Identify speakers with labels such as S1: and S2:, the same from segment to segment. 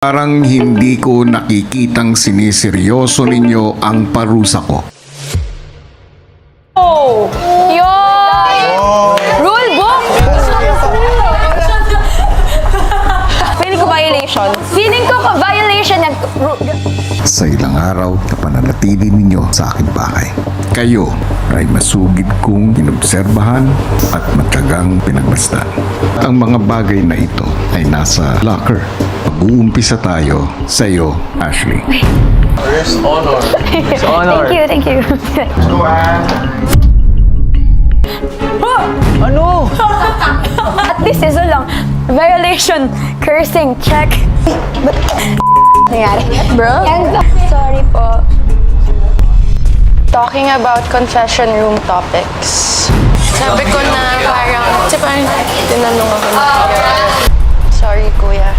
S1: Parang hindi ko nakikitang siniseryoso ninyo ang parusa ko.
S2: Oh! Yun! Rule book! Feeling ko violation. Feeling ko violation yan.
S1: Sa ilang araw na pananatili ninyo sa aking bahay, kayo ay masugid kong inobserbahan at matagang pinagmasdan. Ang mga bagay na ito ay nasa locker. Mag-uumpisa tayo sa iyo, Ashley.
S3: First honor. It's honor.
S2: Thank you.
S3: Ano?
S2: At least isa lang. Violation. Cursing. Check. But, nangyari. Bro? Sorry po.
S4: Talking about confession room topics. Sabi ko na parang tinanong ako na. Sorry, kuya.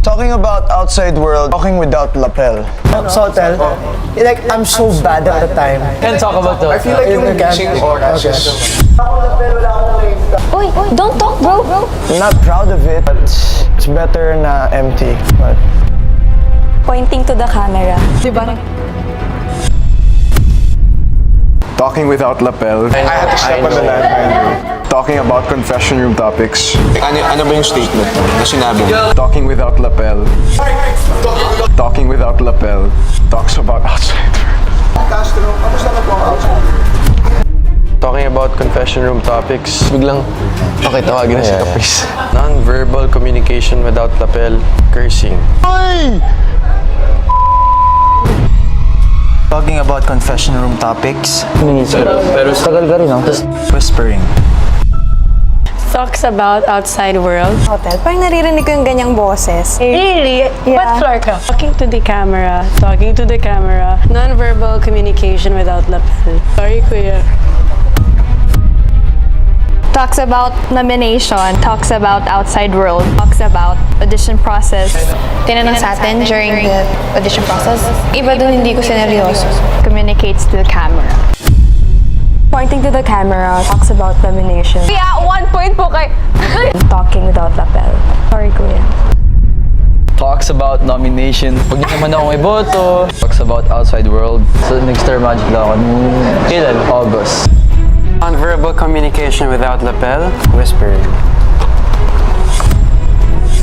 S5: Talking about outside world, talking without lapel.
S6: Sa hotel, like, I'm so bad at the time.
S3: Can't talk about the...
S5: I feel like yung reaching oras.
S2: Uy, don't talk, bro.
S5: I'm not proud of it, but it's better na empty. But
S2: Pointing to the camera. Diba?
S7: Talking without lapel.
S5: I had to step on the landmine.
S7: Talking about confession room topics.
S8: Ano ba yung statement na sinabi mo?
S7: Talking without lapel. Talking without lapel. Talks about outside
S8: Talking about confession room topics. Biglang, okay, tawagin na si Caprice. Non-verbal communication without lapel. Cursing.
S6: Talking about confession room topics.
S3: Pero tagal ka rin, no?
S6: Whispering.
S4: Talks about outside world.
S2: Hotel. Parang naririnig ko yung ganyang boses.
S4: Really?
S2: Yeah.
S4: What floor ka? Talking to the camera. Talking to the camera. Non-verbal communication without lapel. Sorry, kuya.
S9: Talks about nomination, talks about outside world, talks about audition process.
S4: Tinanong sa atin during the audition process. Iba dun hindi ko sineryoso.
S9: Communicates to the camera.
S2: Pointing to the camera, talks about nomination.
S9: Yeah, 1 point po kay...
S2: Talking without lapel. Sorry, kuya.
S3: Talks about nomination. Huwag niyo naman akong iboto. Talks about outside world. So, nag-star magic lang ako. Kailan? August.
S8: Non-verbal communication without lapel. Whispering.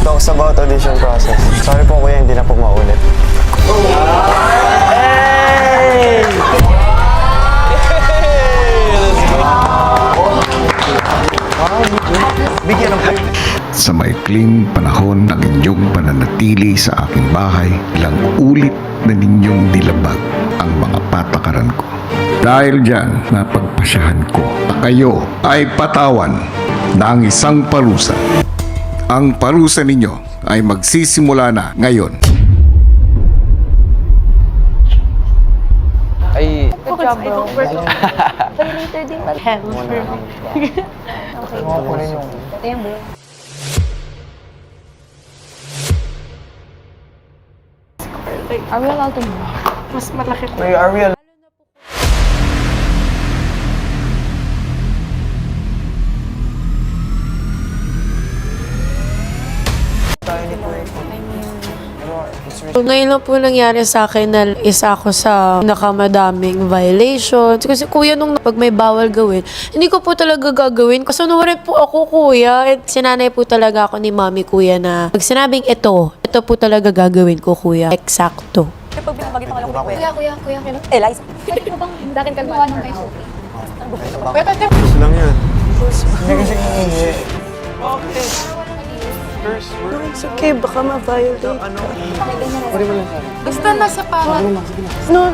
S5: talks about audition process. Sorry po kuya, hindi na po maulit.
S1: Sa maikling panahon ng inyong pananatili sa aking bahay, ilang ulit na ninyong nilabag ang mga patakaran ko. Dahil dyan, napagpasyahan ko na kayo ay patawan ng isang parusa. Ang parusa ninyo ay magsisimula na ngayon.
S3: Ay,
S2: Good job, bro. Later din pala. Ito yung bro. Are we allowed to move?
S4: Mas malaki ko.
S5: Are we
S4: So, ngayon lang po nangyari sa akin na isa ako sa nakamadaming violations. Kasi kuya, nung pag may bawal gawin, hindi ko po talaga gagawin. Kasunod po ako, kuya. At sinanay po talaga ako ni mami, kuya, na pag sinabing ito po talaga gagawin ko, kuya. Eksakto.
S2: Pag binabagit ako lang kuya. Kuya. Eliza. Pwede ko bang dakin kalmawa ng kayo?
S7: Gusto lang yun.
S4: It's okay, baka ma-violate.
S2: Basta nasa para.
S4: No.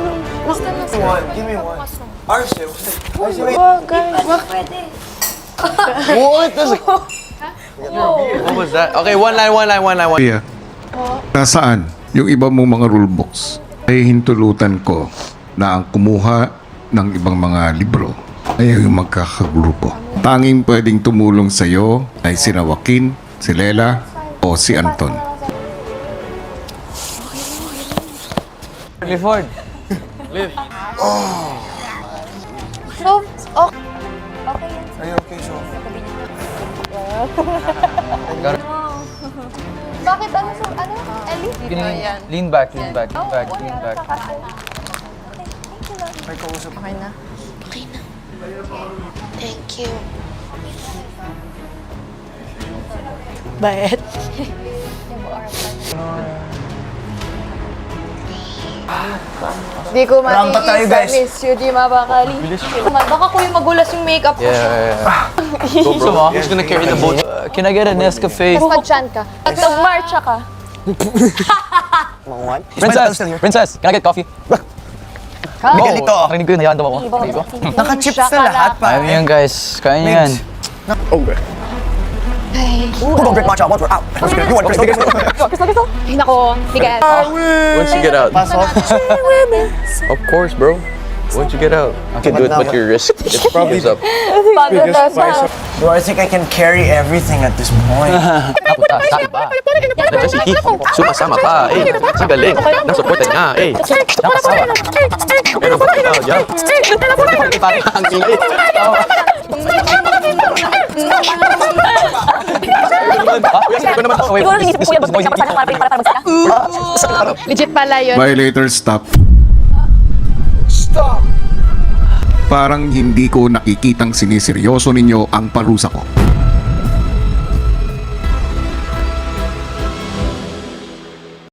S5: Give me one. Arce,
S2: Pwede.
S8: What was that? Okay, one line.
S1: Kuya, nasaan yung iba mong mga rulebooks? Ay hintulutan ko na ang kumuha ng ibang mga libro ay yung magkakagrupo. Tanging pwedeng tumulong sa iyo ay si Joaquin, si Lela, o si Anton.
S3: Clifford.
S2: So, okay.
S5: Are you okay, Sophie?
S2: Bakit ano sa Ellie?
S3: Lean back, lean back, lean back, lean back.
S2: Okay na.
S4: Thank you. Bayet.
S2: Di ko
S6: Rampa tayo, guys.
S2: miss you, di mabakali. Baka kuya magulas yung makeup ko.
S3: Gusto mo? Who's gonna carry the boat? Can I get a Nescafe?
S2: Tapos mag-chant ka. At mag-marcha ka.
S3: Princess, can I get coffee?
S6: Galito.
S3: Narinig ko yun, hayaan daw ako. Narinig ko.
S6: Naka-chips na lahat pa.
S3: Kaya mo yan, guys. Kaya niyo yan.
S6: Who don't drink matcha once we're out? You want crystal?
S2: Ay, nako. Miguel.
S8: Once you get out.
S6: Pasok.
S8: Of course, bro. Once you get out, you can do it, but your risk it gives up.
S6: Do I think I can carry everything at this point?
S3: Puta, sa iba.
S8: Si Kiko, sumasama pa. Eh, sa galing. Nasuportan niya. Eh, pero ba't ikaw, yeah? Ang ingay.
S2: Legit pala yun.
S1: Violator, stop. Parang hindi ko nakikitang siniseryoso ninyo ang parusa ko.